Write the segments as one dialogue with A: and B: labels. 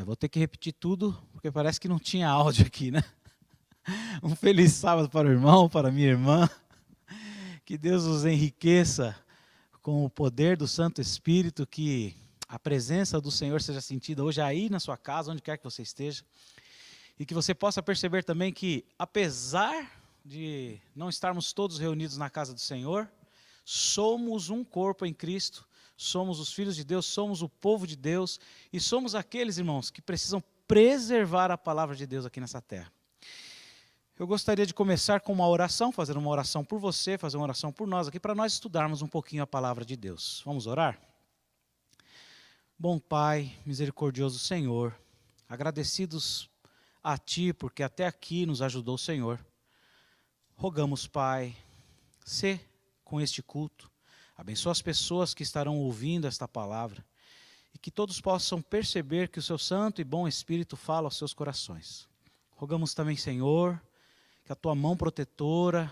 A: Vou ter que repetir tudo, porque parece que não tinha áudio aqui, né? Um feliz sábado para o irmão, para a minha irmã. Que Deus os enriqueça com o poder do Santo Espírito, que a presença do Senhor seja sentida hoje aí na sua casa, onde quer que você esteja. E que você possa perceber também que, apesar de não estarmos todos reunidos na casa do Senhor, somos um corpo em Cristo, somos os filhos de Deus, somos o povo de Deus e somos aqueles, irmãos, que precisam preservar a palavra de Deus aqui nessa terra. Eu gostaria de começar com uma oração, fazer uma oração por você, fazer uma oração por nós aqui, para nós estudarmos um pouquinho a palavra de Deus. Vamos orar? Bom Pai, misericordioso Senhor, agradecidos a Ti, porque até aqui nos ajudou o Senhor. Rogamos, Pai, sê com este culto, abençoa as pessoas que estarão ouvindo esta palavra e que todos possam perceber que o Seu Santo e bom Espírito fala aos seus corações. Rogamos também, Senhor, que a Tua mão protetora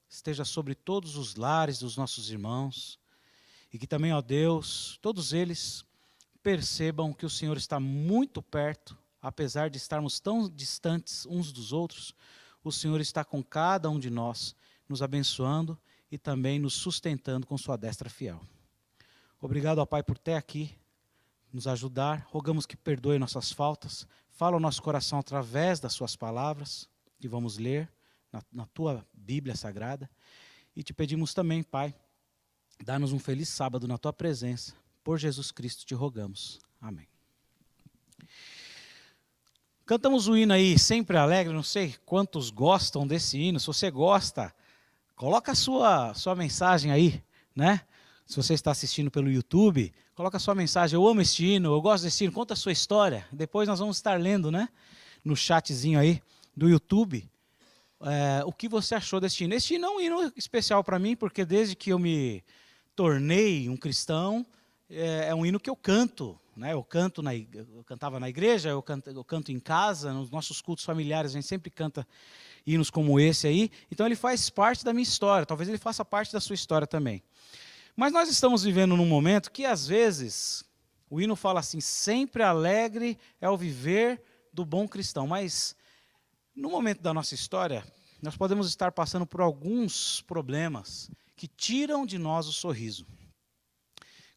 A: esteja sobre todos os lares dos nossos irmãos e que também, ó Deus, todos eles percebam que o Senhor está muito perto, apesar de estarmos tão distantes uns dos outros, o Senhor está com cada um de nós, nos abençoando e também nos sustentando com sua destra fiel. Obrigado, ó Pai, por ter aqui, nos ajudar. Rogamos que perdoe nossas faltas. Fala o nosso coração através das suas palavras, que vamos ler na tua Bíblia Sagrada. E te pedimos também, Pai, dá-nos um feliz sábado na tua presença. Por Jesus Cristo te rogamos. Amém. Cantamos o hino aí, Sempre Alegre. Não sei quantos gostam desse hino. Se você gosta, coloca a sua mensagem aí, né? Se você está assistindo pelo YouTube, coloca a sua mensagem. Eu amo este hino, eu gosto desse hino. Conta a sua história. Depois nós vamos estar lendo, né? No chatzinho aí do YouTube. O que você achou deste hino. Este hino é um hino especial para mim, porque desde que eu me tornei um cristão, é um hino que eu canto. Né? Eu cantava na igreja, eu canto em casa, nos nossos cultos familiares, a gente sempre canta hinos como esse aí. Então ele faz parte da minha história, talvez ele faça parte da sua história também. Mas nós estamos vivendo num momento que às vezes o hino fala assim, sempre alegre é o viver do bom cristão. Mas no momento da nossa história, nós podemos estar passando por alguns problemas que tiram de nós o sorriso.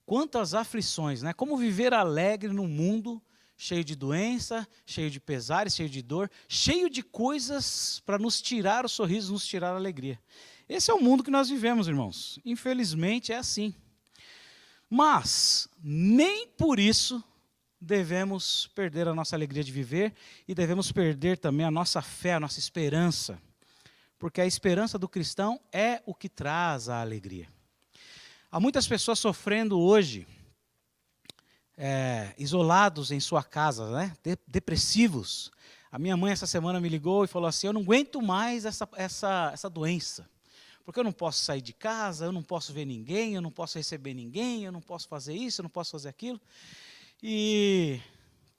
A: Quantas aflições, né? Como viver alegre num mundo cheio de doença, cheio de pesares, cheio de dor, cheio de coisas para nos tirar o sorriso, nos tirar a alegria. Esse é o mundo que nós vivemos, irmãos. Infelizmente é assim. Mas nem por isso devemos perder a nossa alegria de viver e devemos perder também a nossa fé, a nossa esperança. Porque a esperança do cristão é o que traz a alegria. Há muitas pessoas sofrendo hoje, isolados em sua casa, né? Depressivos. A minha mãe essa semana me ligou e falou assim, eu não aguento mais essa doença. Porque eu não posso sair de casa, eu não posso ver ninguém, eu não posso receber ninguém, eu não posso fazer isso, eu não posso fazer aquilo. E,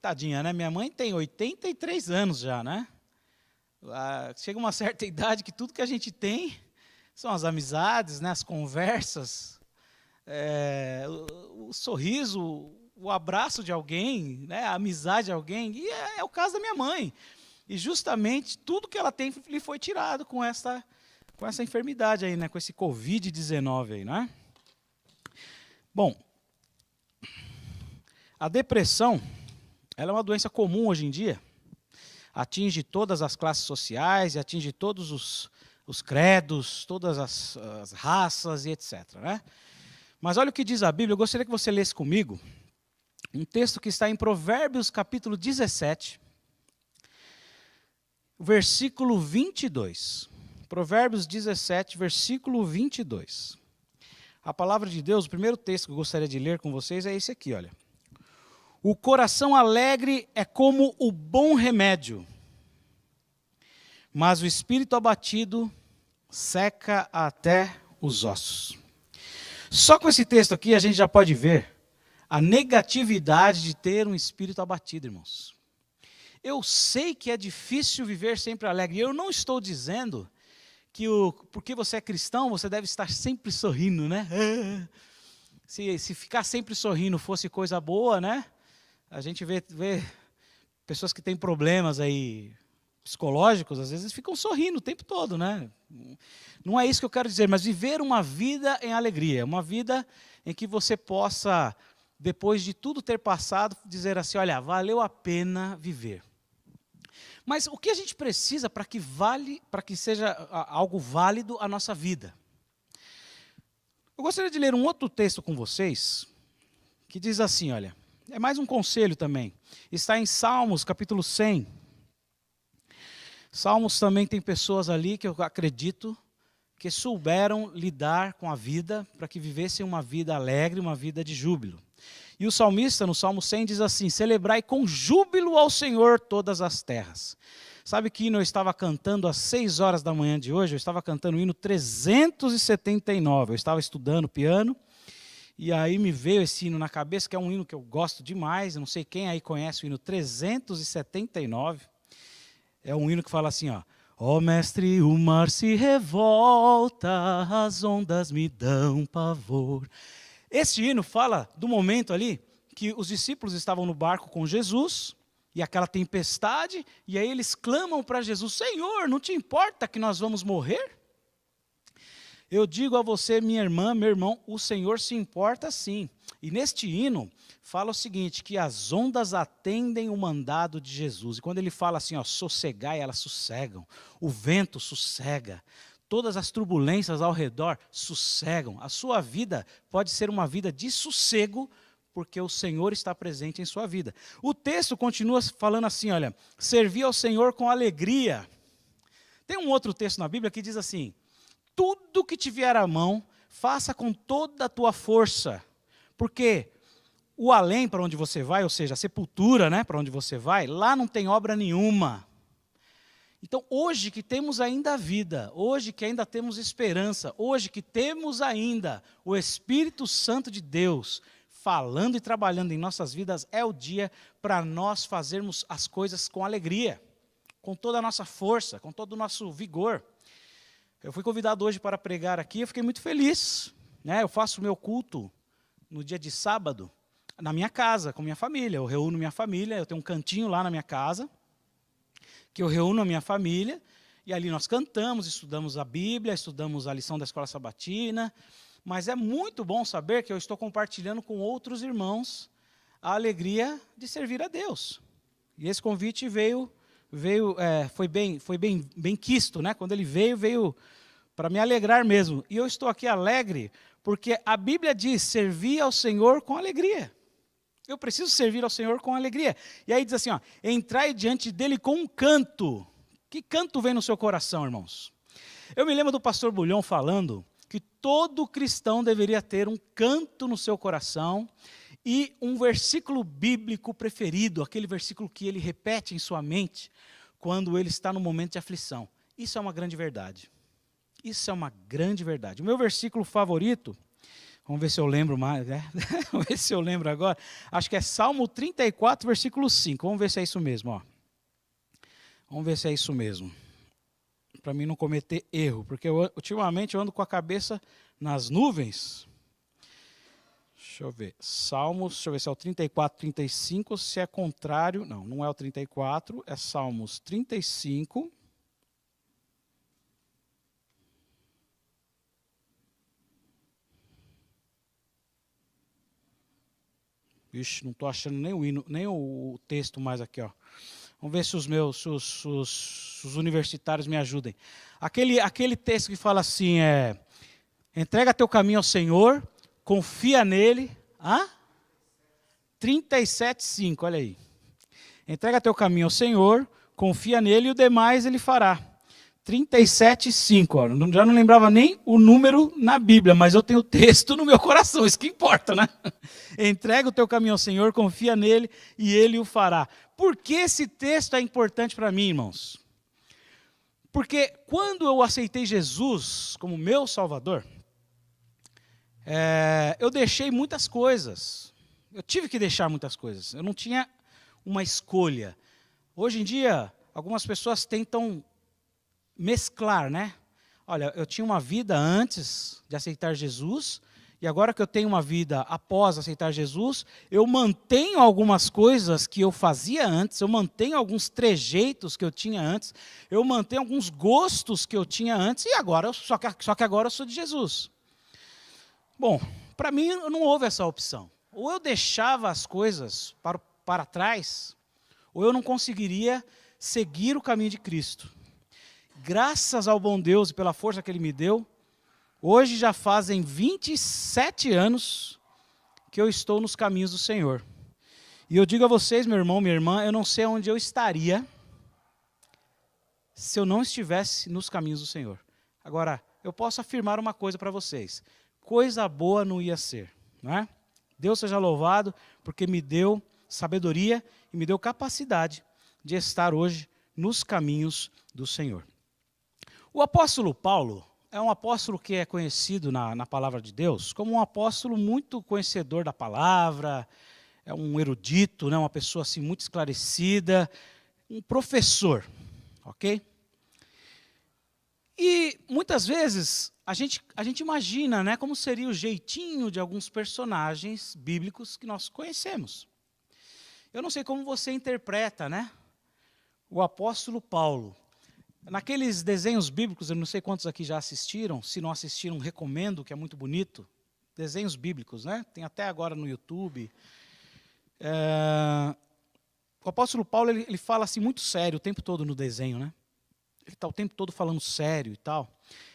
A: tadinha, né? Minha mãe tem 83 anos já, né? Chega uma certa idade que tudo que a gente tem são as amizades, né? As conversas, o sorriso, o abraço de alguém, né? A amizade de alguém. E é o caso da minha mãe. E justamente tudo que ela tem lhe foi tirado com essa enfermidade aí, né? Com esse Covid-19 aí, né? Bom, a depressão, ela é uma doença comum hoje em dia. Atinge todas as classes sociais, atinge todos os credos, todas as raças e etc. Né? Mas olha o que diz a Bíblia, eu gostaria que você lesse comigo um texto que está em Provérbios capítulo 17, versículo 22. Provérbios 17, versículo 22. A palavra de Deus, o primeiro texto que eu gostaria de ler com vocês é esse aqui, olha. O coração alegre é como o bom remédio, mas o espírito abatido seca até os ossos. Só com esse texto aqui a gente já pode ver a negatividade de ter um espírito abatido, irmãos. Eu sei que é difícil viver sempre alegre. Eu não estou dizendo que porque você é cristão, você deve estar sempre sorrindo, né? Se ficar sempre sorrindo fosse coisa boa, né? A gente vê Pessoas que têm problemas aí psicológicos, às vezes ficam sorrindo o tempo todo, né? Não é isso que eu quero dizer, mas viver uma vida em alegria, uma vida em que você possa, depois de tudo ter passado, dizer assim, olha, valeu a pena viver. Mas o que a gente precisa para que seja algo válido a nossa vida? Eu gostaria de ler um outro texto com vocês, que diz assim, olha, é mais um conselho também. Está em Salmos, capítulo 100. Salmos também tem pessoas ali que eu acredito que souberam lidar com a vida para que vivessem uma vida alegre, uma vida de júbilo. E o salmista, no Salmo 100, diz assim, celebrai com júbilo ao Senhor todas as terras. Sabe que hino eu estava cantando às 6 horas da manhã de hoje? Eu estava cantando o hino 379. Eu estava estudando piano, e aí me veio esse hino na cabeça, que é um hino que eu gosto demais. Eu não sei quem aí conhece o hino 379. É um hino que fala assim, ó. Ó mestre, o mar se revolta, as ondas me dão pavor. Esse hino fala do momento ali que os discípulos estavam no barco com Jesus, e aquela tempestade, e aí eles clamam para Jesus, Senhor, não te importa que nós vamos morrer? Eu digo a você, minha irmã, meu irmão, o Senhor se importa sim. E neste hino, fala o seguinte, que as ondas atendem o mandado de Jesus. E quando ele fala assim, ó, sossegai, elas sossegam. O vento sossega. Todas as turbulências ao redor sossegam. A sua vida pode ser uma vida de sossego, porque o Senhor está presente em sua vida. O texto continua falando assim, olha, servi ao Senhor com alegria. Tem um outro texto na Bíblia que diz assim, tudo que te vier à mão, faça com toda a tua força, porque o além para onde você vai, ou seja, a sepultura, né, para onde você vai, lá não tem obra nenhuma. Então, hoje que temos ainda a vida, hoje que ainda temos esperança, hoje que temos ainda o Espírito Santo de Deus falando e trabalhando em nossas vidas, é o dia para nós fazermos as coisas com alegria, com toda a nossa força, com todo o nosso vigor. Eu fui convidado hoje para pregar aqui, eu fiquei muito feliz, né? Eu faço o meu culto no dia de sábado, na minha casa, com minha família. Eu reúno minha família, eu tenho um cantinho lá na minha casa, que eu reúno a minha família, e ali nós cantamos, estudamos a Bíblia, estudamos a lição da escola sabatina, mas é muito bom saber que eu estou compartilhando com outros irmãos a alegria de servir a Deus. E esse convite foi bem quisto, né? Quando ele veio para me alegrar mesmo. E eu estou aqui alegre porque a Bíblia diz, servir ao Senhor com alegria. Eu preciso servir ao Senhor com alegria. E aí diz assim, ó, entrai diante dele com um canto. Que canto vem no seu coração, irmãos? Eu me lembro do pastor Bulhão falando que todo cristão deveria ter um canto no seu coração e um versículo bíblico preferido, aquele versículo que ele repete em sua mente quando ele está no momento de aflição. Isso é uma grande verdade. Isso é uma grande verdade. O meu versículo favorito, vamos ver se eu lembro mais, né? Vamos ver se eu lembro agora. Acho que é Salmo 34, versículo 5. Vamos ver se é isso mesmo, ó. Vamos ver se é isso mesmo. Para mim não cometer erro, porque ultimamente eu ando com a cabeça nas nuvens. Deixa eu ver. Salmos, deixa eu ver se é o 34, 35, se é contrário. Não, não é o 34, é Salmos 35. Ixi, não estou achando nem o hino, nem o texto mais aqui, ó. Vamos ver se os universitários me ajudem. Aquele texto que fala assim, entrega teu caminho ao Senhor, confia nele. 37,5, olha aí. Entrega teu caminho ao Senhor, confia nele e o demais ele fará. 37,5, ó. Já não lembrava nem o número na Bíblia, mas eu tenho o texto no meu coração, isso que importa, né? Entrega o teu caminho ao Senhor, confia nele e ele o fará. Por que esse texto é importante para mim, irmãos? Porque quando eu aceitei Jesus como meu Salvador, eu deixei muitas coisas. Eu tive que deixar muitas coisas. Eu não tinha uma escolha. Hoje em dia, algumas pessoas tentam mesclar, né? Olha, eu tinha uma vida antes de aceitar Jesus, e agora que eu tenho uma vida após aceitar Jesus, eu mantenho algumas coisas que eu fazia antes, eu mantenho alguns trejeitos que eu tinha antes, eu mantenho alguns gostos que eu tinha antes, e agora, só que agora eu sou de Jesus. Bom, para mim não houve essa opção. Ou eu deixava as coisas para trás, ou eu não conseguiria seguir o caminho de Cristo. Graças ao bom Deus e pela força que Ele me deu, hoje já fazem 27 anos que eu estou nos caminhos do Senhor. E eu digo a vocês, meu irmão, minha irmã, eu não sei onde eu estaria se eu não estivesse nos caminhos do Senhor. Agora, eu posso afirmar uma coisa para vocês. Coisa boa não ia ser, não é? Deus seja louvado, porque me deu sabedoria e me deu capacidade de estar hoje nos caminhos do Senhor. O apóstolo Paulo é um apóstolo que é conhecido na palavra de Deus como um apóstolo muito conhecedor da palavra, é um erudito, né, uma pessoa assim, muito esclarecida, um professor, ok? E muitas vezes a gente imagina, né, como seria o jeitinho de alguns personagens bíblicos que nós conhecemos. Eu não sei como você interpreta, né, o apóstolo Paulo. Naqueles desenhos bíblicos, eu não sei quantos aqui já assistiram, se não assistiram, recomendo, que é muito bonito. Desenhos bíblicos, né? Tem até agora no YouTube. O apóstolo Paulo, ele fala assim muito sério o tempo todo no desenho, né? Ele está o tempo todo falando sério e tal.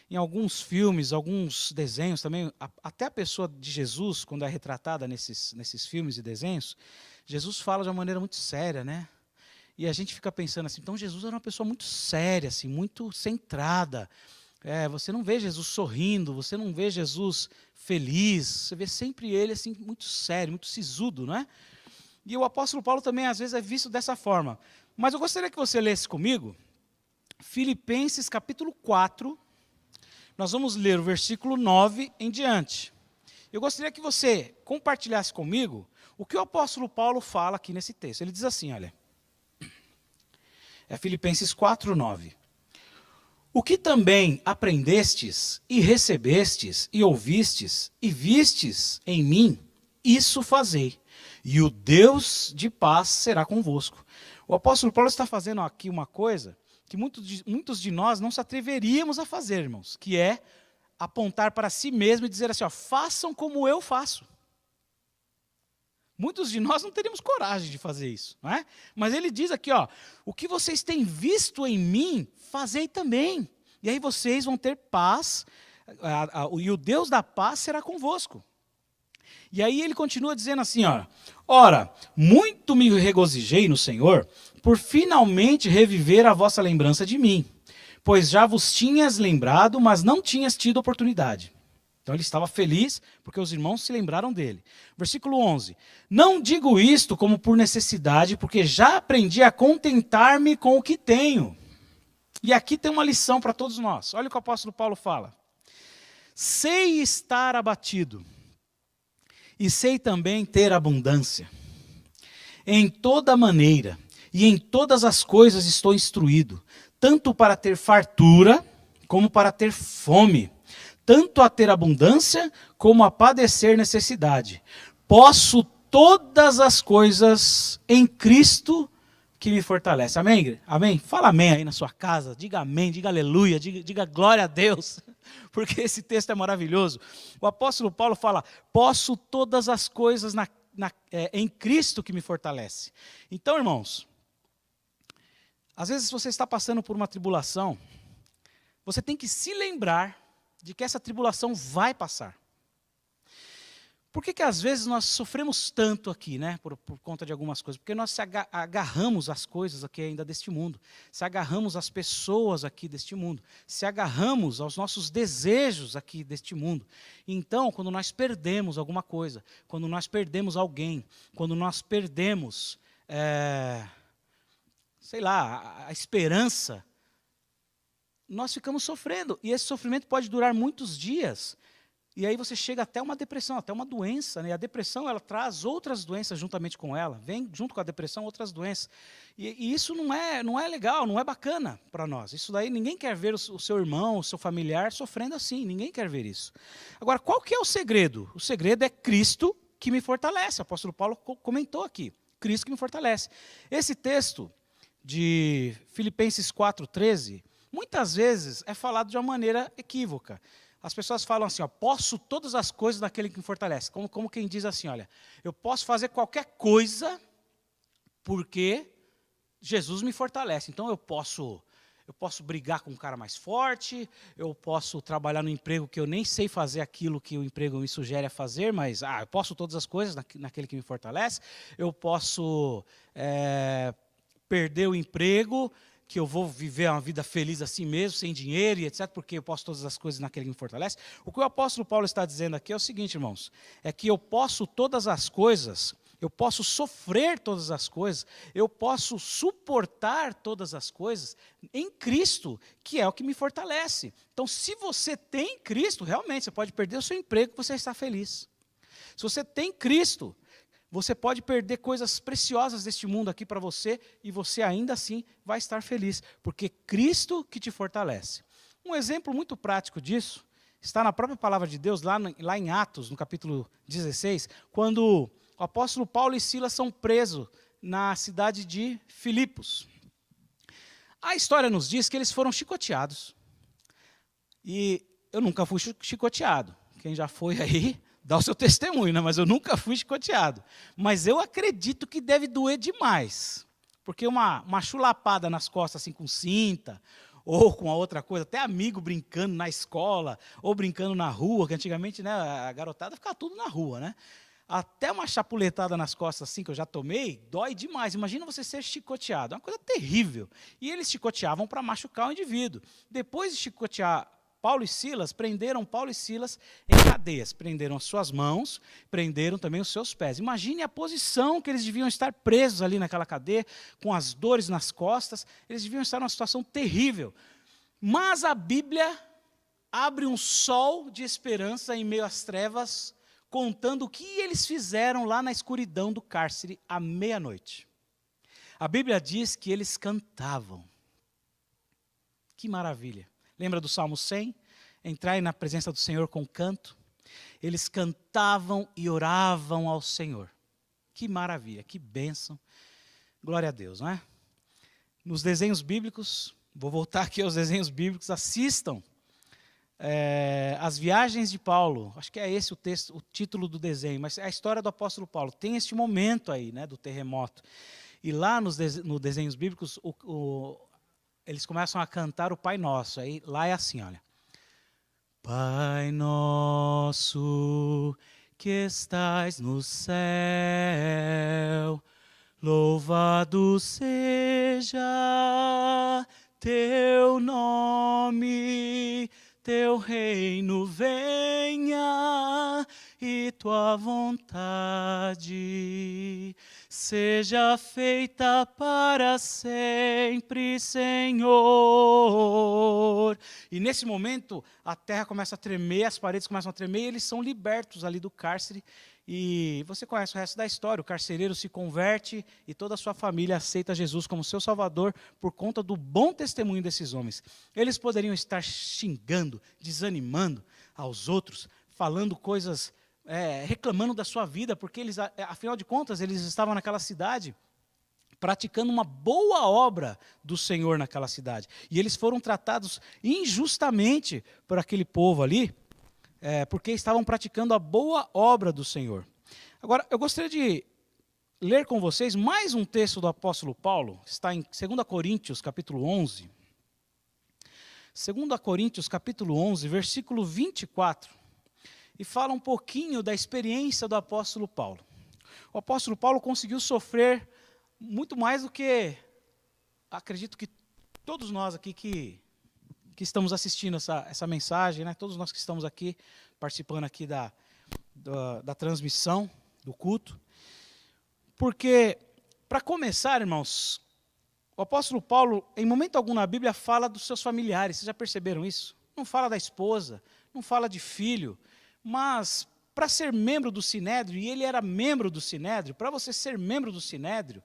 A: Em alguns filmes, alguns desenhos também, até a pessoa de Jesus, quando é retratada nesses filmes e desenhos, Jesus fala de uma maneira muito séria, né? E a gente fica pensando assim, então Jesus era uma pessoa muito séria, assim, muito centrada. Você não vê Jesus sorrindo, você não vê Jesus feliz, você vê sempre ele assim, muito sério, muito sisudo, não é? E o apóstolo Paulo também, às vezes, é visto dessa forma. Mas eu gostaria que você lesse comigo Filipenses capítulo 4, nós vamos ler o versículo 9 em diante. Eu gostaria que você compartilhasse comigo o que o apóstolo Paulo fala aqui nesse texto. Ele diz assim, olha, é Filipenses 4, 9. O que também aprendestes, e recebestes, e ouvistes, e vistes em mim, isso fazei, e o Deus de paz será convosco. O apóstolo Paulo está fazendo aqui uma coisa que muitos de nós não se atreveríamos a fazer, irmãos, que é apontar para si mesmo e dizer assim, ó, façam como eu faço. Muitos de nós não teríamos coragem de fazer isso, não é? Mas ele diz aqui, ó, o que vocês têm visto em mim, fazei também. E aí vocês vão ter paz, e o Deus da paz será convosco. E aí ele continua dizendo assim, ó, ora, muito me regozijei no Senhor, por finalmente reviver a vossa lembrança de mim, pois já vos tinhas lembrado, mas não tinhas tido oportunidade. Então ele estava feliz porque os irmãos se lembraram dele. Versículo 11. Não digo isto como por necessidade, porque já aprendi a contentar-me com o que tenho. E aqui tem uma lição para todos nós. Olha o que o apóstolo Paulo fala. Sei estar abatido, e sei também ter abundância. Em toda maneira, e em todas as coisas estou instruído, tanto para ter fartura, como para ter fome, tanto a ter abundância, como a padecer necessidade. Posso todas as coisas em Cristo que me fortalece. Amém? Amém? Fala amém aí na sua casa, diga amém, diga aleluia, diga glória a Deus, porque esse texto é maravilhoso. O apóstolo Paulo fala, posso todas as coisas em Cristo que me fortalece. Então, irmãos, às vezes você está passando por uma tribulação, você tem que se lembrar de que essa tribulação vai passar. Por que às vezes nós sofremos tanto aqui, né, por conta de algumas coisas? Porque nós se agarramos às coisas aqui ainda deste mundo, se agarramos às pessoas aqui deste mundo, se agarramos aos nossos desejos aqui deste mundo. Então, quando nós perdemos alguma coisa, quando nós perdemos alguém, quando nós perdemos, a esperança, nós ficamos sofrendo. E esse sofrimento pode durar muitos dias. E aí você chega até uma depressão, até uma doença, né? E a depressão, ela traz outras doenças juntamente com ela. Vem junto com a depressão outras doenças. E isso não é legal, não é bacana para nós. Isso daí, ninguém quer ver o seu irmão, o seu familiar sofrendo assim. Ninguém quer ver isso. Agora, qual que é o segredo? O segredo é Cristo que me fortalece. O apóstolo Paulo comentou aqui. Cristo que me fortalece. Esse texto de Filipenses 4,13, muitas vezes é falado de uma maneira equívoca. As pessoas falam assim, ó, posso todas as coisas naquele que me fortalece. Como quem diz assim, olha, eu posso fazer qualquer coisa porque Jesus me fortalece. Então eu posso brigar com um cara mais forte, eu posso trabalhar no emprego que eu nem sei fazer aquilo que o emprego me sugere a fazer, mas eu posso todas as coisas naquele que me fortalece. Eu posso perder o emprego, que eu vou viver uma vida feliz assim mesmo, sem dinheiro e etc., porque eu posso todas as coisas naquele que me fortalece. O que o apóstolo Paulo está dizendo aqui é o seguinte, irmãos, é que eu posso todas as coisas, eu posso sofrer todas as coisas, eu posso suportar todas as coisas em Cristo, que é o que me fortalece. Então, se você tem Cristo, realmente, você pode perder o seu emprego, você está feliz. Se você tem Cristo, você pode perder coisas preciosas deste mundo aqui para você e você ainda assim vai estar feliz, porque Cristo que te fortalece. Um exemplo muito prático disso está na própria palavra de Deus, lá em Atos, no capítulo 16, quando o apóstolo Paulo e Silas são presos na cidade de Filipos. A história nos diz que eles foram chicoteados. E eu nunca fui chicoteado. Quem já foi aí, dá o seu testemunho, né? Mas eu nunca fui chicoteado. Mas eu acredito que deve doer demais. Porque uma chulapada nas costas, assim, com cinta, ou com a outra coisa, até amigo brincando na escola, ou brincando na rua, que antigamente, né, a garotada ficava tudo na rua, né? Até uma chapuletada nas costas, assim, que eu já tomei, dói demais. Imagina você ser chicoteado, é uma coisa terrível. E eles chicoteavam para machucar o indivíduo. Depois de chicotear Paulo e Silas, prenderam Paulo e Silas em cadeias. Prenderam as suas mãos, prenderam também os seus pés. Imagine a posição que eles deviam estar presos ali naquela cadeia, com as dores nas costas. Eles deviam estar numa situação terrível. Mas a Bíblia abre um sol de esperança em meio às trevas, contando o que eles fizeram lá na escuridão do cárcere à meia-noite. A Bíblia diz que eles cantavam. Que maravilha. Lembra do Salmo 100? Entrai na presença do Senhor com canto. Eles cantavam e oravam ao Senhor. Que maravilha, que bênção. Glória a Deus, não é? Nos desenhos bíblicos, vou voltar aqui aos desenhos bíblicos, assistam As Viagens de Paulo. Acho que é esse o título do desenho, mas é a história do apóstolo Paulo. Tem este momento aí, né, do terremoto. E lá nos desenhos bíblicos, eles começam a cantar o Pai Nosso. Aí, lá é assim, olha. Pai nosso, que estais no céu, louvado seja teu nome, teu reino venha e tua vontade seja feita para sempre, Senhor. E nesse momento, a terra começa a tremer, as paredes começam a tremer, e eles são libertos ali do cárcere. E você conhece o resto da história, o carcereiro se converte e toda a sua família aceita Jesus como seu Salvador por conta do bom testemunho desses homens. Eles poderiam estar xingando, desanimando aos outros, falando coisas, reclamando da sua vida, porque eles, afinal de contas, eles estavam naquela cidade praticando uma boa obra do Senhor naquela cidade. E eles foram tratados injustamente por aquele povo ali, porque estavam praticando a boa obra do Senhor. Agora, eu gostaria de ler com vocês mais um texto do apóstolo Paulo, está em 2 Coríntios, capítulo 11. 2 Coríntios, capítulo 11, versículo 24. E fala um pouquinho da experiência do apóstolo Paulo. O apóstolo Paulo conseguiu sofrer muito mais do que, acredito que todos nós aqui que estamos assistindo essa mensagem, né? Todos nós que estamos aqui, participando aqui da transmissão, do culto. Porque, para começar, irmãos, o apóstolo Paulo, em momento algum na Bíblia, fala dos seus familiares. Vocês já perceberam isso? Não fala da esposa, não fala de filho, Mas, para ser membro do Sinédrio, e ele era membro do Sinédrio, para você ser membro do Sinédrio,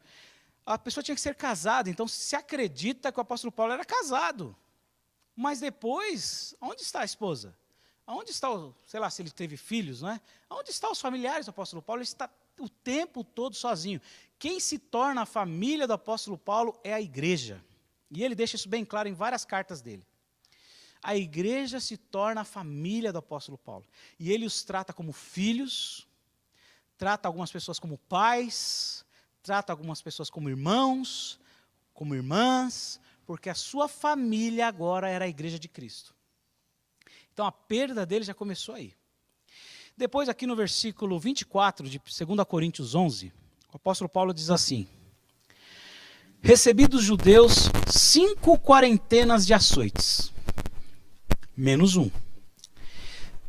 A: a pessoa tinha que ser casada. Então, se acredita que o apóstolo Paulo era casado. Mas depois, onde está a esposa? Onde está, sei lá, se ele teve filhos, não é? Onde estão os familiares do apóstolo Paulo? Ele está o tempo todo sozinho. Quem se torna a família do apóstolo Paulo é a igreja. E ele deixa isso bem claro em várias cartas dele. A igreja se torna a família do apóstolo Paulo. E ele os trata como filhos, trata algumas pessoas como pais, trata algumas pessoas como irmãos, como irmãs, porque a sua família agora era a igreja de Cristo. Então a perda dele já começou aí. Depois aqui no versículo 24 de 2 Coríntios 11, o apóstolo Paulo diz assim: recebi dos judeus 5 quarentenas de açoites, menos um.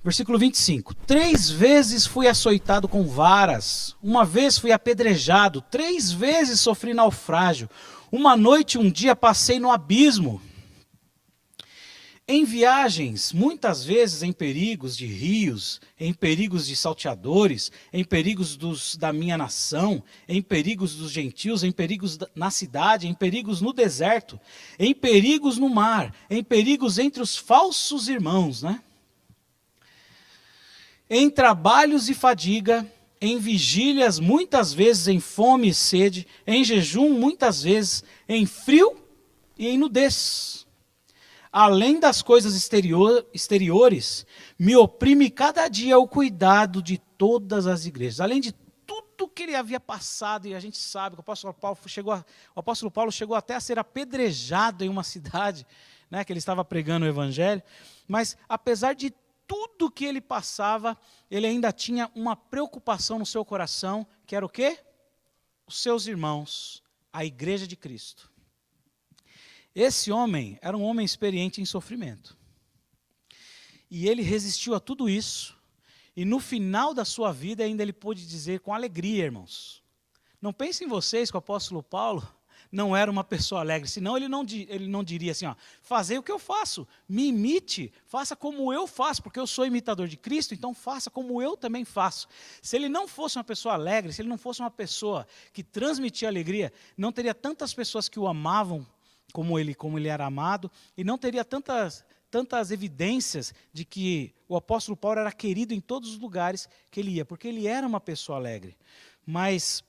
A: Versículo 25, 3 vezes fui açoitado com varas, uma vez fui apedrejado, 3 vezes sofri naufrágio, uma noite e um dia passei no abismo. Em viagens, muitas vezes em perigos de rios, em perigos de salteadores, em perigos da minha nação, em perigos dos gentios, em perigos na cidade, em perigos no deserto, em perigos no mar, em perigos entre os falsos irmãos, né? Em trabalhos e fadiga, em vigílias, muitas vezes em fome e sede, em jejum, muitas vezes em frio e em nudez. Além das coisas exteriores, me oprime cada dia o cuidado de todas as igrejas. Além de tudo que ele havia passado, e a gente sabe que o apóstolo Paulo chegou até a ser apedrejado em uma cidade, né, que ele estava pregando o evangelho, mas apesar de tudo que ele passava, ele ainda tinha uma preocupação no seu coração, que era o quê? Os seus irmãos, a igreja de Cristo. Esse homem era um homem experiente em sofrimento. E ele resistiu a tudo isso, e no final da sua vida ainda ele pôde dizer com alegria, irmãos. Não pensem vocês que o apóstolo Paulo não era uma pessoa alegre, senão ele não diria assim, ó, fazei o que eu faço, me imite, faça como eu faço, porque eu sou imitador de Cristo, então faça como eu também faço. Se ele não fosse uma pessoa alegre, se ele não fosse uma pessoa que transmitia alegria, não teria tantas pessoas que o amavam como ele era amado, e não teria tantas evidências de que o apóstolo Paulo era querido em todos os lugares que ele ia, porque ele era uma pessoa alegre. Mas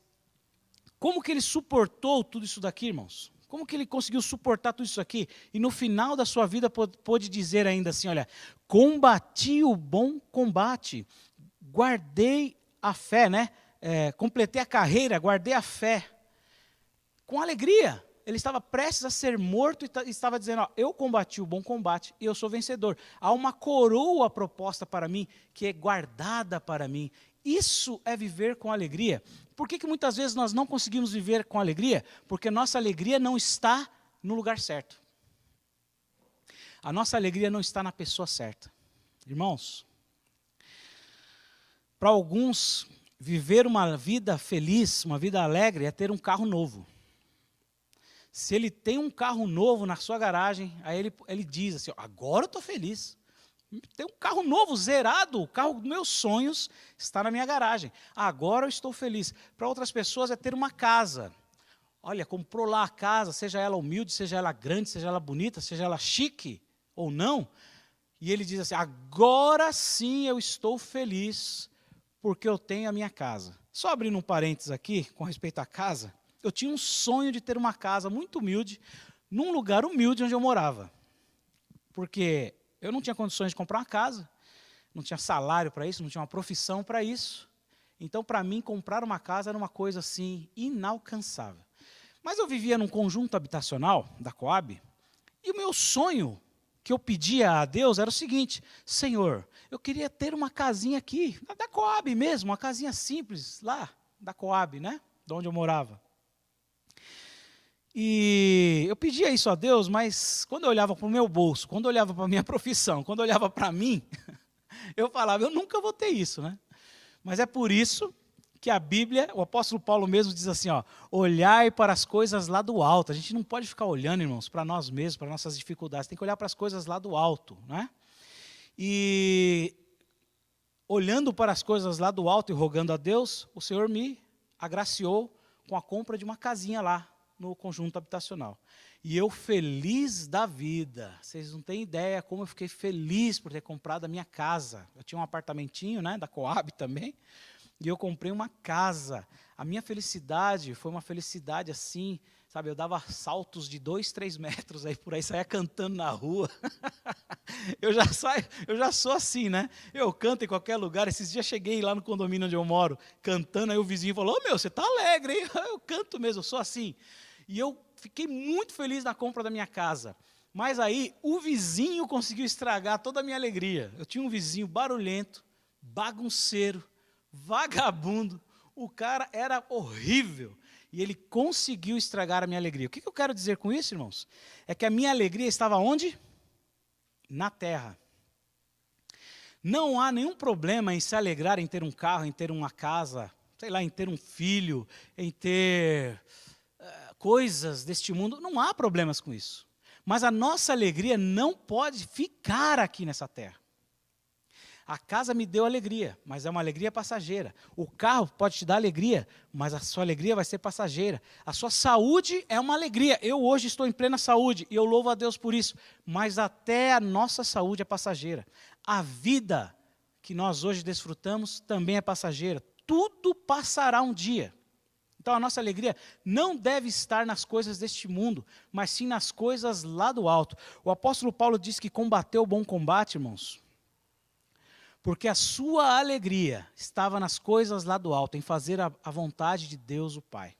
A: como que ele suportou tudo isso daqui, irmãos? Como que ele conseguiu suportar tudo isso aqui? E no final da sua vida pôde dizer ainda assim, olha, combati o bom combate, guardei a fé, né? Completei a carreira, guardei a fé, com alegria. Ele estava prestes a ser morto e estava dizendo, ó, eu combati o bom combate e eu sou vencedor. Há uma coroa proposta para mim, que é guardada para mim. Isso é viver com alegria. Por que muitas vezes nós não conseguimos viver com alegria? Porque nossa alegria não está no lugar certo. A nossa alegria não está na pessoa certa. Irmãos, para alguns, viver uma vida feliz, uma vida alegre, é ter um carro novo. Se ele tem um carro novo na sua garagem, aí ele diz assim, agora eu estou feliz. Tem um carro novo, zerado, o carro dos meus sonhos está na minha garagem. Agora eu estou feliz. Para outras pessoas é ter uma casa. Olha, comprou lá a casa, seja ela humilde, seja ela grande, seja ela bonita, seja ela chique ou não. E ele diz assim, agora sim eu estou feliz, porque eu tenho a minha casa. Só abrindo um parênteses aqui, com respeito à casa. Eu tinha um sonho de ter uma casa muito humilde, num lugar humilde onde eu morava. Porque eu não tinha condições de comprar uma casa, não tinha salário para isso, não tinha uma profissão para isso. Então, para mim, comprar uma casa era uma coisa assim, inalcançável. Mas eu vivia num conjunto habitacional da Coab, e o meu sonho que eu pedia a Deus era o seguinte, Senhor, eu queria ter uma casinha aqui, da Coab mesmo, uma casinha simples lá, da Coab, né? De onde eu morava. E eu pedia isso a Deus, mas quando eu olhava para o meu bolso, quando eu olhava para a minha profissão, quando eu olhava para mim, eu falava, eu nunca vou ter isso, né? Mas é por isso que a Bíblia, o apóstolo Paulo mesmo diz assim, ó, olhai para as coisas lá do alto. A gente não pode ficar olhando, irmãos, para nós mesmos, para nossas dificuldades, tem que olhar para as coisas lá do alto, né? E olhando para as coisas lá do alto e rogando a Deus, o Senhor me agraciou com a compra de uma casinha lá no conjunto habitacional. E eu feliz da vida, vocês não têm ideia como eu fiquei feliz por ter comprado a minha casa. Eu tinha um apartamentinho, né, da Coab também, e eu comprei uma casa. A minha felicidade foi uma felicidade assim, sabe, eu dava saltos de 2, 3 metros aí por aí, saía cantando na rua. Eu já sou assim, né? Eu canto em qualquer lugar. Esses dias cheguei lá no condomínio onde eu moro, cantando, aí o vizinho falou: "Ô, meu, você tá alegre, hein?" Eu canto mesmo, eu sou assim. E eu fiquei muito feliz na compra da minha casa. Mas aí o vizinho conseguiu estragar toda a minha alegria. Eu tinha um vizinho barulhento, bagunceiro, vagabundo. O cara era horrível. E ele conseguiu estragar a minha alegria. O que eu quero dizer com isso, irmãos? É que a minha alegria estava onde? Na terra. Não há nenhum problema em se alegrar em ter um carro, em ter uma casa, sei lá, em ter um filho, em ter coisas deste mundo. Não há problemas com isso. Mas a nossa alegria não pode ficar aqui nessa terra. A casa me deu alegria, mas é uma alegria passageira. O carro pode te dar alegria, mas a sua alegria vai ser passageira. A sua saúde é uma alegria. Eu hoje estou em plena saúde e eu louvo a Deus por isso. Mas até a nossa saúde é passageira. A vida que nós hoje desfrutamos também é passageira. Tudo passará um dia. Então a nossa alegria não deve estar nas coisas deste mundo, mas sim nas coisas lá do alto. O apóstolo Paulo diz que combateu o bom combate, irmãos, porque a sua alegria estava nas coisas lá do alto, em fazer a vontade de Deus o Pai.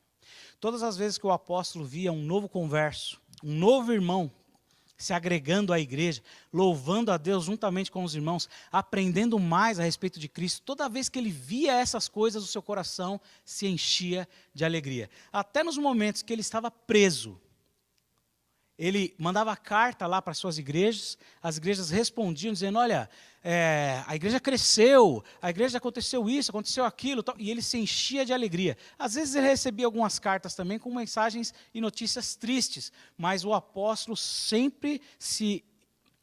A: Todas as vezes que o apóstolo via um novo converso, um novo irmão se agregando à igreja, louvando a Deus juntamente com os irmãos, aprendendo mais a respeito de Cristo, toda vez que ele via essas coisas, o seu coração se enchia de alegria. Até nos momentos que ele estava preso, ele mandava carta lá para as suas igrejas, as igrejas respondiam dizendo: olha, a igreja cresceu, a igreja aconteceu isso, aconteceu aquilo, tal, e ele se enchia de alegria. Às vezes ele recebia algumas cartas também com mensagens e notícias tristes, mas o apóstolo sempre se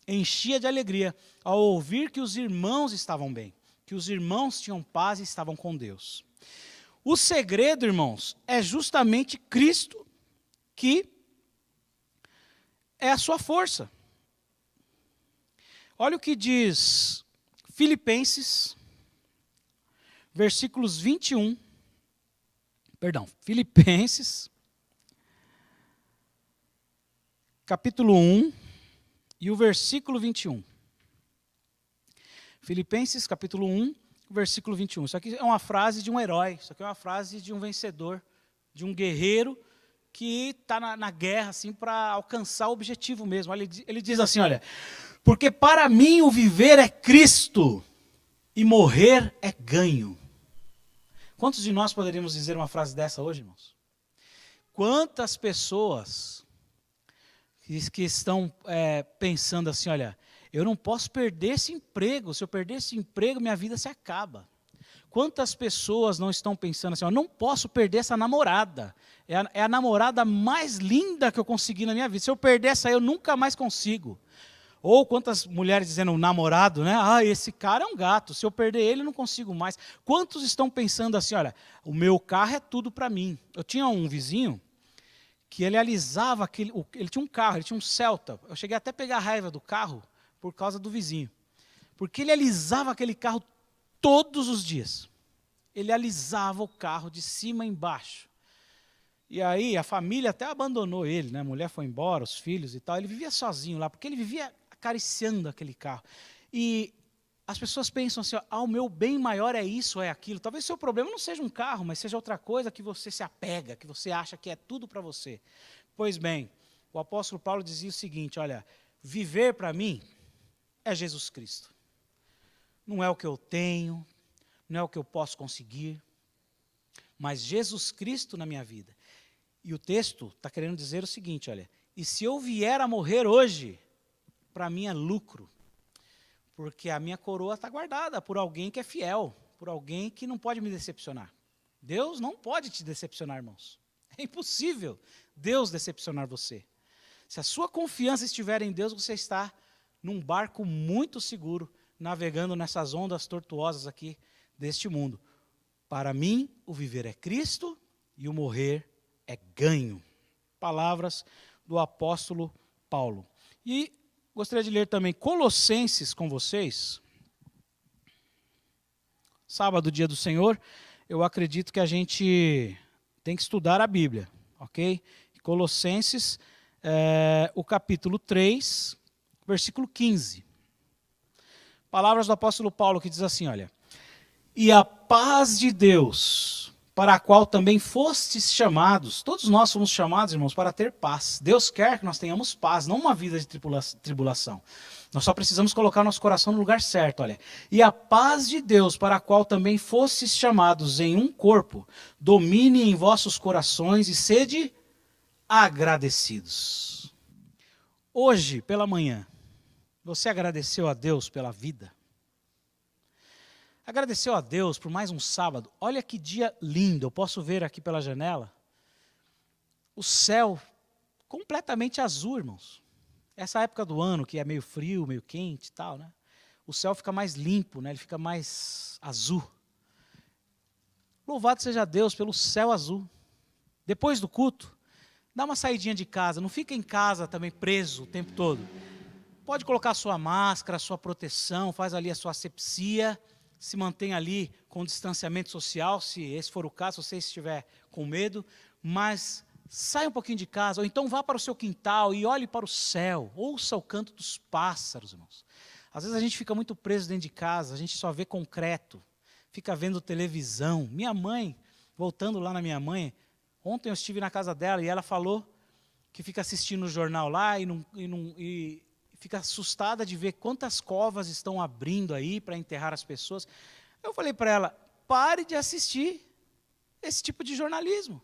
A: enchia de alegria ao ouvir que os irmãos estavam bem, que os irmãos tinham paz e estavam com Deus. O segredo, irmãos, é justamente Cristo, que é a sua força. Olha o que diz Filipenses, Filipenses, capítulo 1, e o versículo 21. Filipenses, capítulo 1, versículo 21. Isso aqui é uma frase de um herói, isso aqui é uma frase de um vencedor, de um guerreiro, que está na guerra assim, para alcançar o objetivo mesmo. Ele diz assim, olha: porque para mim o viver é Cristo e morrer é ganho. Quantos de nós poderíamos dizer uma frase dessa hoje, irmãos? Quantas pessoas que estão pensando assim, olha, eu não posso perder esse emprego, se eu perder esse emprego minha vida se acaba. Quantas pessoas não estão pensando assim, eu não posso perder essa namorada, é a namorada mais linda que eu consegui na minha vida, se eu perder essa aí eu nunca mais consigo. Ou quantas mulheres dizendo, namorado, né? Ah, esse cara é um gato, se eu perder ele eu não consigo mais. Quantos estão pensando assim, olha, o meu carro é tudo para mim. Eu tinha um vizinho que ele alisava, ele tinha um carro, ele tinha um Celta. Eu cheguei até a pegar raiva do carro por causa do vizinho. Porque ele alisava aquele carro todos os dias. Ele alisava o carro de cima a embaixo. E aí a família até abandonou ele, né? A mulher foi embora, os filhos e tal. Ele vivia sozinho lá, porque ele vivia acariciando aquele carro. E as pessoas pensam assim, o meu bem maior é isso, é aquilo. Talvez o seu problema não seja um carro, mas seja outra coisa que você se apega, que você acha que é tudo para você. Pois bem, o apóstolo Paulo dizia o seguinte, olha, viver para mim é Jesus Cristo. Não é o que eu tenho, não é o que eu posso conseguir, mas Jesus Cristo na minha vida. E o texto está querendo dizer o seguinte, olha, e se eu vier a morrer hoje, para mim é lucro, porque a minha coroa está guardada por alguém que é fiel, por alguém que não pode me decepcionar. Deus não pode te decepcionar, irmãos. É impossível Deus decepcionar você. Se a sua confiança estiver em Deus, você está num barco muito seguro, navegando nessas ondas tortuosas aqui deste mundo. Para mim, o viver é Cristo e o morrer é ganho. Palavras do apóstolo Paulo. E gostaria de ler também Colossenses com vocês. Sábado, dia do Senhor, eu acredito que a gente tem que estudar a Bíblia, ok? Colossenses, o capítulo 3, versículo 15. Palavras do apóstolo Paulo que diz assim, olha. E a paz de Deus, para a qual também fostes chamados. Todos nós somos chamados, irmãos, para ter paz. Deus quer que nós tenhamos paz, não uma vida de tribulação. Nós só precisamos colocar nosso coração no lugar certo, olha. E a paz de Deus, para a qual também fostes chamados em um corpo, domine em vossos corações e sede agradecidos. Hoje, pela manhã, você agradeceu a Deus pela vida? Agradeceu a Deus por mais um sábado? Olha que dia lindo, eu posso ver aqui pela janela o céu completamente azul, irmãos. Essa época do ano que é meio frio, meio quente e tal, né? O céu fica mais limpo, né? Ele fica mais azul. Louvado seja Deus pelo céu azul. Depois do culto, dá uma saidinha de casa, não fica em casa também preso o tempo todo. Pode colocar a sua máscara, a sua proteção, faz ali a sua asepsia, se mantém ali com distanciamento social, se esse for o caso, se você estiver com medo, mas saia um pouquinho de casa, ou então vá para o seu quintal e olhe para o céu, ouça o canto dos pássaros, irmãos. Às vezes a gente fica muito preso dentro de casa, a gente só vê concreto, fica vendo televisão. Minha mãe, voltando lá na minha mãe, ontem eu estive na casa dela e ela falou que fica assistindo o jornal lá e fica assustada de ver quantas covas estão abrindo aí para enterrar as pessoas. Eu falei para ela, pare de assistir esse tipo de jornalismo.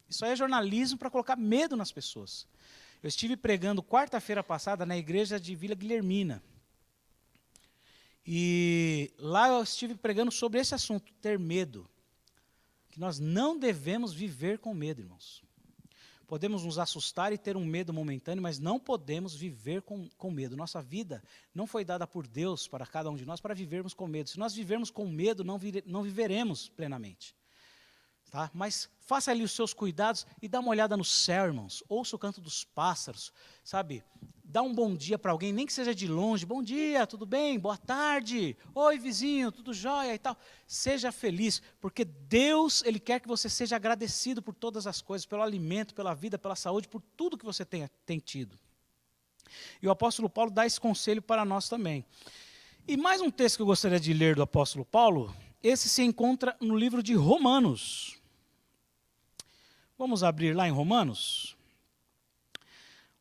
A: Isso aí é jornalismo para colocar medo nas pessoas. Eu estive pregando quarta-feira passada na igreja de Vila Guilhermina. E lá eu estive pregando sobre esse assunto, ter medo. Que nós não devemos viver com medo, irmãos. Podemos nos assustar e ter um medo momentâneo, mas não podemos viver com medo. Nossa vida não foi dada por Deus para cada um de nós para vivermos com medo. Se nós vivermos com medo, não viveremos plenamente. Tá? Mas faça ali os seus cuidados e dá uma olhada no céu, irmãos. Ouça o canto dos pássaros, sabe? Dá um bom dia para alguém, nem que seja de longe. Bom dia, tudo bem? Boa tarde. Oi, vizinho, tudo jóia e tal. Seja feliz, porque Deus, Ele quer que você seja agradecido por todas as coisas, pelo alimento, pela vida, pela saúde, por tudo que você tem tido. E o apóstolo Paulo dá esse conselho para nós também. E mais um texto que eu gostaria de ler do apóstolo Paulo, esse se encontra no livro de Romanos. Vamos abrir lá em Romanos?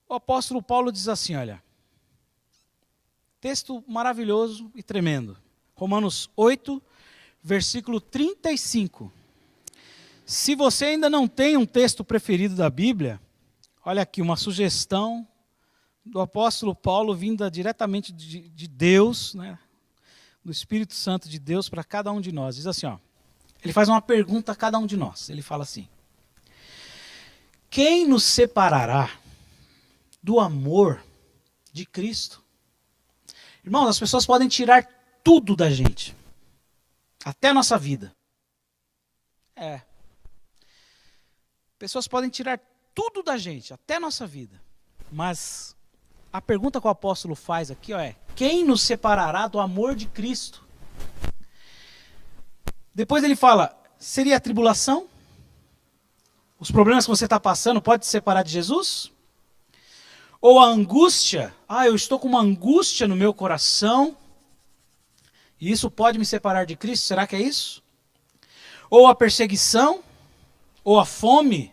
A: O apóstolo Paulo diz assim, olha, texto maravilhoso e tremendo. Romanos 8, versículo 35. Se você ainda não tem um texto preferido da Bíblia, olha aqui uma sugestão do apóstolo Paulo vinda diretamente de Deus, né, do Espírito Santo de Deus para cada um de nós. Diz assim, ó, ele faz uma pergunta a cada um de nós. Ele fala assim, quem nos separará do amor de Cristo? Irmãos, as pessoas podem tirar tudo da gente, até a nossa vida. Pessoas podem tirar tudo da gente, até a nossa vida. Mas a pergunta que o apóstolo faz aqui ó, é, quem nos separará do amor de Cristo? Depois ele fala, seria a tribulação? Os problemas que você está passando pode te separar de Jesus? Ou a angústia, eu estou com uma angústia no meu coração, e isso pode me separar de Cristo, será que é isso? Ou a perseguição, ou a fome,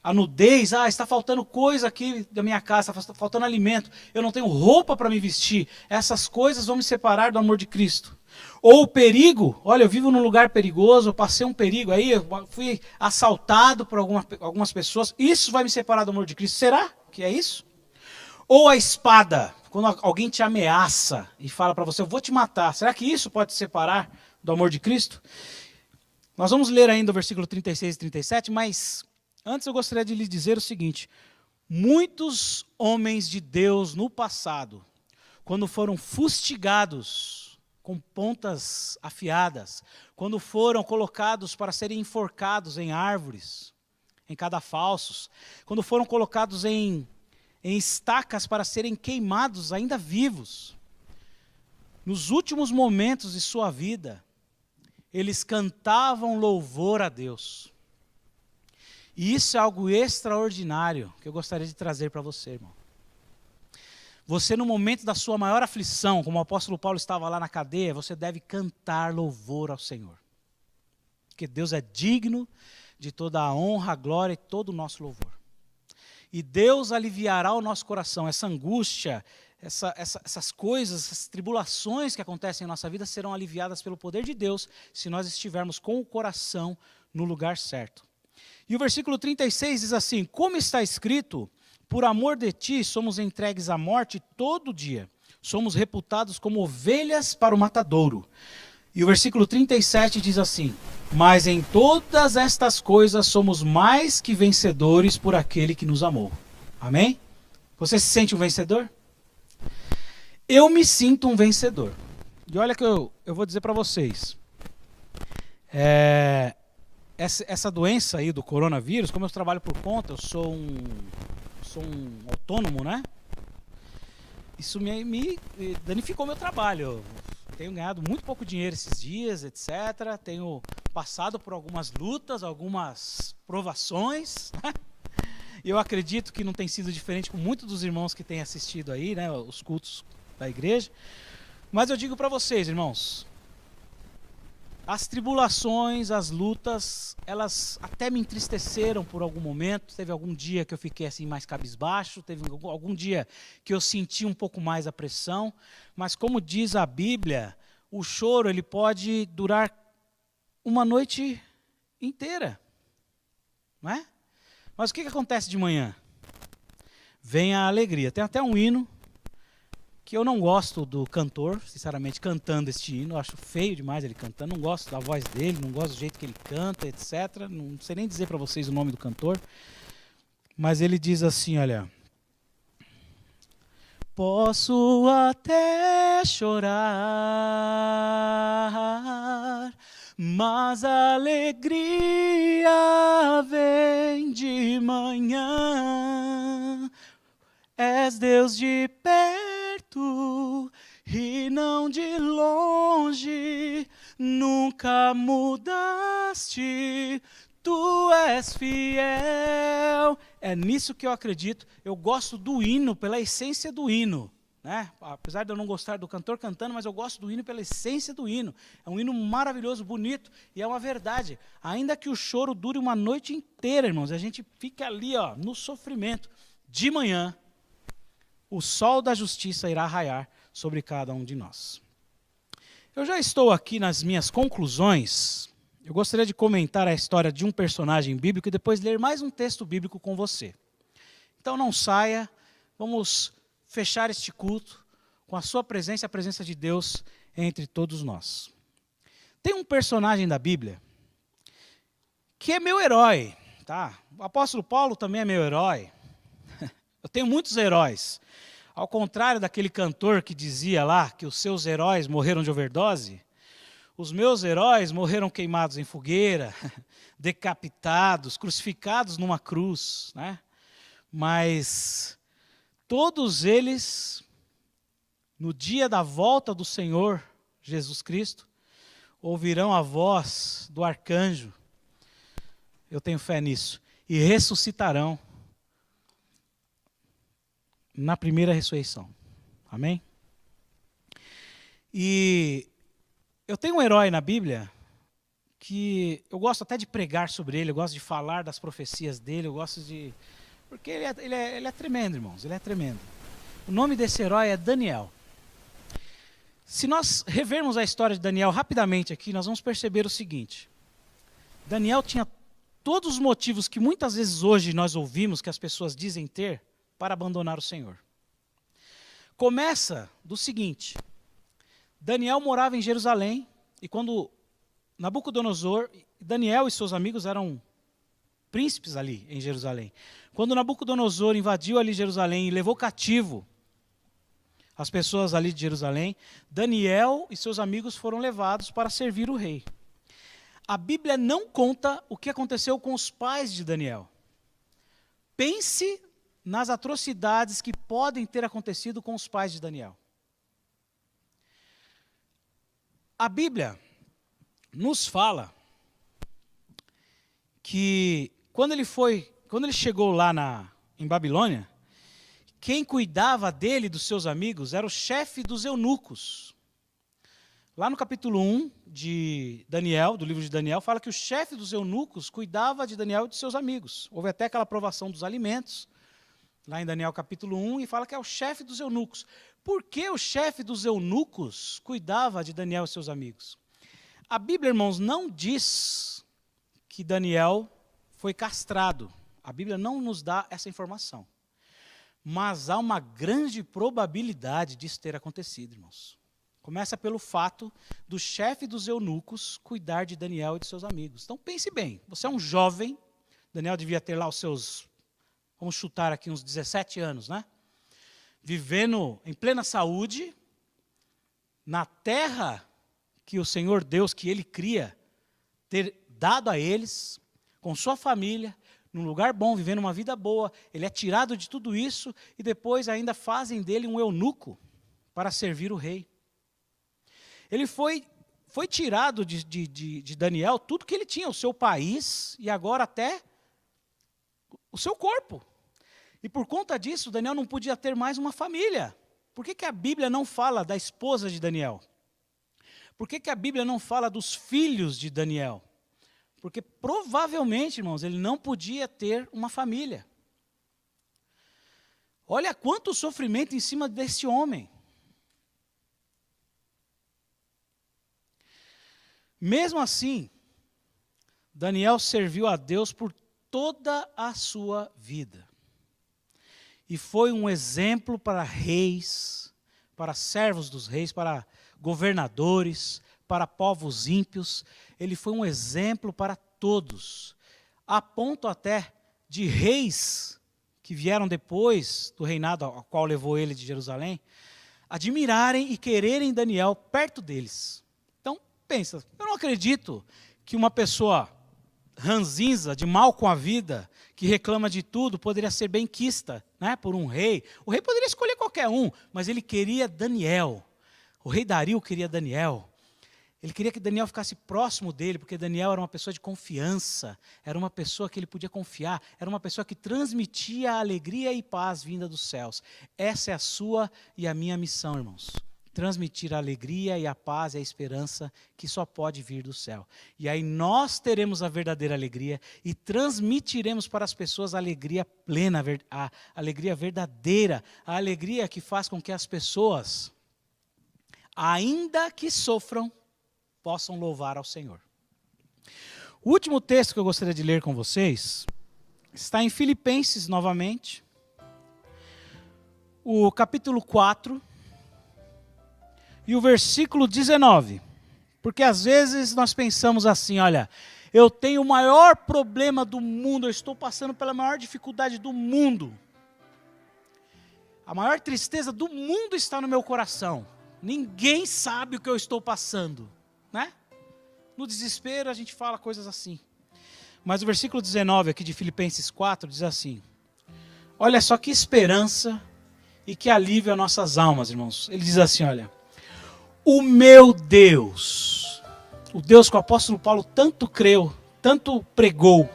A: a nudez, está faltando coisa aqui da minha casa, está faltando alimento, eu não tenho roupa para me vestir, essas coisas vão me separar do amor de Cristo. Ou o perigo, olha, eu vivo num lugar perigoso, eu passei um perigo aí, eu fui assaltado por algumas pessoas, isso vai me separar do amor de Cristo, será que é isso? Ou a espada, quando alguém te ameaça e fala para você, eu vou te matar. Será que isso pode te separar do amor de Cristo? Nós vamos ler ainda o versículo 36 e 37, mas antes eu gostaria de lhe dizer o seguinte. Muitos homens de Deus no passado, quando foram fustigados com pontas afiadas, quando foram colocados para serem enforcados em árvores, em cadafalsos, quando foram colocados em estacas para serem queimados ainda vivos. Nos últimos momentos de sua vida, eles cantavam louvor a Deus. E isso é algo extraordinário que eu gostaria de trazer para você, irmão. Você, no momento da sua maior aflição, como o apóstolo Paulo estava lá na cadeia, você deve cantar louvor ao Senhor. Porque Deus é digno de toda a honra, a glória e todo o nosso louvor. E Deus aliviará o nosso coração. Essa angústia, essas coisas, essas tribulações que acontecem em nossa vida serão aliviadas pelo poder de Deus, se nós estivermos com o coração no lugar certo. E o versículo 36 diz assim: como está escrito, por amor de ti somos entregues à morte todo dia, somos reputados como ovelhas para o matadouro. E o versículo 37 diz assim: mas em todas estas coisas somos mais que vencedores por aquele que nos amou. Amém? Você se sente um vencedor? Eu me sinto um vencedor. E olha que eu vou dizer para vocês. Essa doença aí do coronavírus, como eu trabalho por conta, eu sou um autônomo, né? Isso me danificou meu trabalho. Eu tenho ganhado muito pouco dinheiro esses dias, etc. Tenho passado por algumas lutas, algumas provações, né? E eu acredito que não tem sido diferente com muitos dos irmãos que têm assistido aí, né, os cultos da igreja. Mas eu digo para vocês, irmãos, as tribulações, as lutas, elas até me entristeceram por algum momento. Teve algum dia que eu fiquei assim mais cabisbaixo, teve algum dia que eu senti um pouco mais a pressão. Mas como diz a Bíblia, o choro ele pode durar uma noite inteira, não é? Mas o que acontece de manhã? Vem a alegria. Tem até um hino que eu não gosto do cantor, sinceramente, cantando este hino. Eu acho feio demais ele cantando. Não gosto da voz dele, não gosto do jeito que ele canta, etc. Não sei nem dizer para vocês o nome do cantor. Mas ele diz assim, olha: posso até chorar, mas a alegria vem de manhã. És Deus de perto e não de longe, nunca mudaste, tu és fiel. É nisso que eu acredito. Eu gosto do hino pela essência do hino, né? Apesar de eu não gostar do cantor cantando, mas eu gosto do hino pela essência do hino. É um hino maravilhoso, bonito, e é uma verdade. Ainda que o choro dure uma noite inteira, irmãos, a gente fica ali, ó, no sofrimento. De manhã, o sol da justiça irá raiar sobre cada um de nós. Eu já estou aqui nas minhas conclusões. Eu gostaria de comentar a história de um personagem bíblico e depois ler mais um texto bíblico com você. Então não saia, vamos fechar este culto com a sua presença e a presença de Deus entre todos nós. Tem um personagem da Bíblia que é meu herói, tá? O apóstolo Paulo também é meu herói. Eu tenho muitos heróis. Ao contrário daquele cantor que dizia lá que os seus heróis morreram de overdose, os meus heróis morreram queimados em fogueira, decapitados, crucificados numa cruz, né? Mas todos eles, no dia da volta do Senhor Jesus Cristo, ouvirão a voz do arcanjo, eu tenho fé nisso, e ressuscitarão na primeira ressurreição. Amém? E eu tenho um herói na Bíblia que eu gosto até de pregar sobre ele, eu gosto de falar das profecias dele, eu gosto de... Porque ele é tremendo, irmãos, ele é tremendo. O nome desse herói é Daniel. Se nós revermos a história de Daniel rapidamente aqui, nós vamos perceber o seguinte. Daniel tinha todos os motivos que muitas vezes hoje nós ouvimos que as pessoas dizem ter para abandonar o Senhor. Começa do seguinte: Daniel morava em Jerusalém, e quando Nabucodonosor, Daniel e seus amigos eram príncipes ali em Jerusalém. Quando Nabucodonosor invadiu ali Jerusalém e levou cativo as pessoas ali de Jerusalém, Daniel e seus amigos foram levados para servir o rei. A Bíblia não conta o que aconteceu com os pais de Daniel. Pense nas atrocidades que podem ter acontecido com os pais de Daniel. A Bíblia nos fala que quando ele chegou lá em Babilônia, quem cuidava dele e dos seus amigos era o chefe dos eunucos. Lá no capítulo 1 de Daniel, do livro de Daniel, fala que o chefe dos eunucos cuidava de Daniel e de seus amigos. Houve até aquela provação dos alimentos, lá em Daniel capítulo 1, e fala que é o chefe dos eunucos. Por que o chefe dos eunucos cuidava de Daniel e seus amigos? A Bíblia, irmãos, não diz que Daniel foi castrado. A Bíblia não nos dá essa informação. Mas há uma grande probabilidade disso ter acontecido, irmãos. Começa pelo fato do chefe dos eunucos cuidar de Daniel e de seus amigos. Então pense bem, você é um jovem, Daniel devia ter lá os seus, vamos chutar aqui, uns 17 anos, né? Vivendo em plena saúde, na terra que o Senhor Deus, que Ele cria, ter dado a eles, com sua família, num lugar bom, vivendo uma vida boa. Ele é tirado de tudo isso e depois ainda fazem dele um eunuco para servir o rei. Ele foi tirado de Daniel tudo que ele tinha, o seu país e agora até o seu corpo. E por conta disso, Daniel não podia ter mais uma família. Por que a Bíblia não fala da esposa de Daniel? Por que a Bíblia não fala dos filhos de Daniel? Porque provavelmente, irmãos, ele não podia ter uma família. Olha quanto sofrimento em cima desse homem. Mesmo assim, Daniel serviu a Deus por toda a sua vida. E foi um exemplo para reis, para servos dos reis, para governadores, para povos ímpios. Ele foi um exemplo para todos, a ponto até de reis que vieram depois do reinado ao qual levou ele de Jerusalém, admirarem e quererem Daniel perto deles. Então, pensa, eu não acredito que uma pessoa ranzinza, de mal com a vida, que reclama de tudo, poderia ser benquista, né, por um rei. O rei poderia escolher qualquer um, mas ele queria Daniel. O rei Dario queria Daniel. Ele queria que Daniel ficasse próximo dele, porque Daniel era uma pessoa de confiança, era uma pessoa que ele podia confiar, era uma pessoa que transmitia a alegria e paz vinda dos céus. Essa é a sua e a minha missão, irmãos. Transmitir a alegria e a paz e a esperança que só pode vir do céu. E aí nós teremos a verdadeira alegria e transmitiremos para as pessoas a alegria plena, a alegria verdadeira, a alegria que faz com que as pessoas, ainda que sofram, possam louvar ao Senhor. O último texto que eu gostaria de ler com vocês está em Filipenses, novamente, o capítulo 4 e o versículo 19. Porque às vezes nós pensamos assim, olha, eu tenho o maior problema do mundo, eu estou passando pela maior dificuldade do mundo. A maior tristeza do mundo está no meu coração. Ninguém sabe o que eu estou passando. Né? No desespero a gente fala coisas assim. Mas o versículo 19 aqui de Filipenses 4 diz assim: olha só que esperança e que alívio às nossas almas, irmãos. Ele diz assim, olha: o meu Deus, o Deus que o apóstolo Paulo tanto creu, tanto pregou,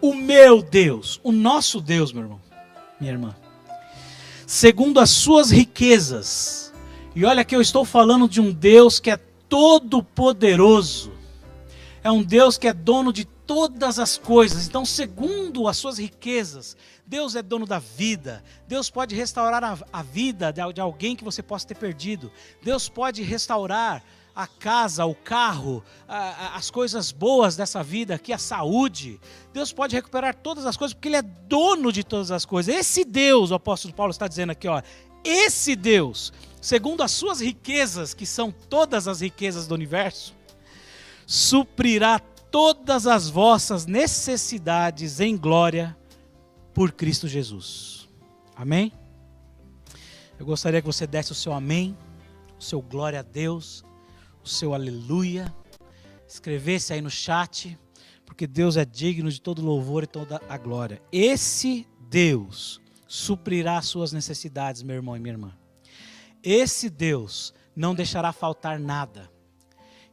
A: o meu Deus, o nosso Deus, meu irmão, minha irmã, segundo as suas riquezas, e olha que eu estou falando de um Deus que é todo-poderoso, é um Deus que é dono de todas as coisas. Então, segundo as suas riquezas, Deus é dono da vida. Deus pode restaurar a vida de alguém que você possa ter perdido. Deus pode restaurar a casa, o carro, as coisas boas dessa vida aqui, a saúde. Deus pode recuperar todas as coisas, porque Ele é dono de todas as coisas. Esse Deus, o apóstolo Paulo está dizendo aqui, ó, esse Deus, segundo as suas riquezas, que são todas as riquezas do universo, suprirá todas as vossas necessidades em glória por Cristo Jesus. Amém? Eu gostaria que você desse o seu amém, o seu glória a Deus, o seu aleluia. Escrevesse aí no chat, porque Deus é digno de todo louvor e toda a glória. Esse Deus suprirá as suas necessidades, meu irmão e minha irmã. Esse Deus não deixará faltar nada.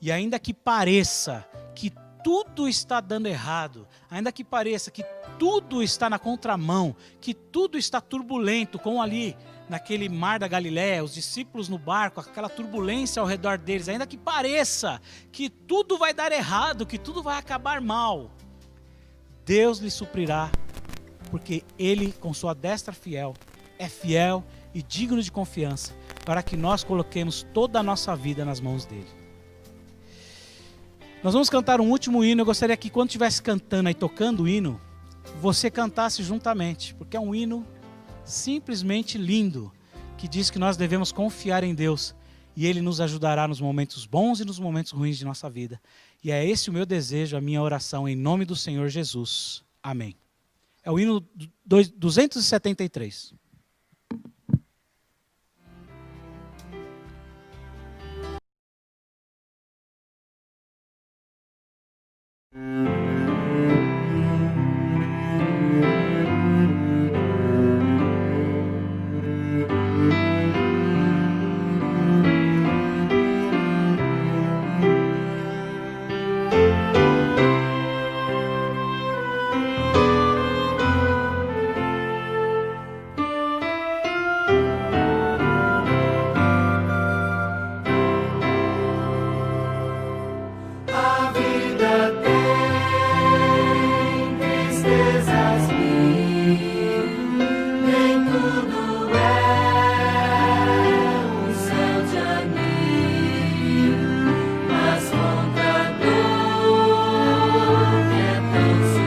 A: E ainda que pareça que tudo está dando errado, ainda que pareça que tudo está na contramão, que tudo está turbulento, como ali naquele mar da Galileia, os discípulos no barco, aquela turbulência ao redor deles, ainda que pareça que tudo vai dar errado, que tudo vai acabar mal, Deus lhe suprirá, porque Ele, com sua destra fiel, é fiel e digno de confiança, para que nós coloquemos toda a nossa vida nas mãos dEle. Nós vamos cantar um último hino. Eu gostaria que quando estivesse cantando e tocando o hino, você cantasse juntamente, porque é um hino simplesmente lindo, que diz que nós devemos confiar em Deus, e Ele nos ajudará nos momentos bons e nos momentos ruins de nossa vida. E é esse o meu desejo, a minha oração, em nome do Senhor Jesus. Amém. É o hino 273.
B: Mas contra a dor que é tão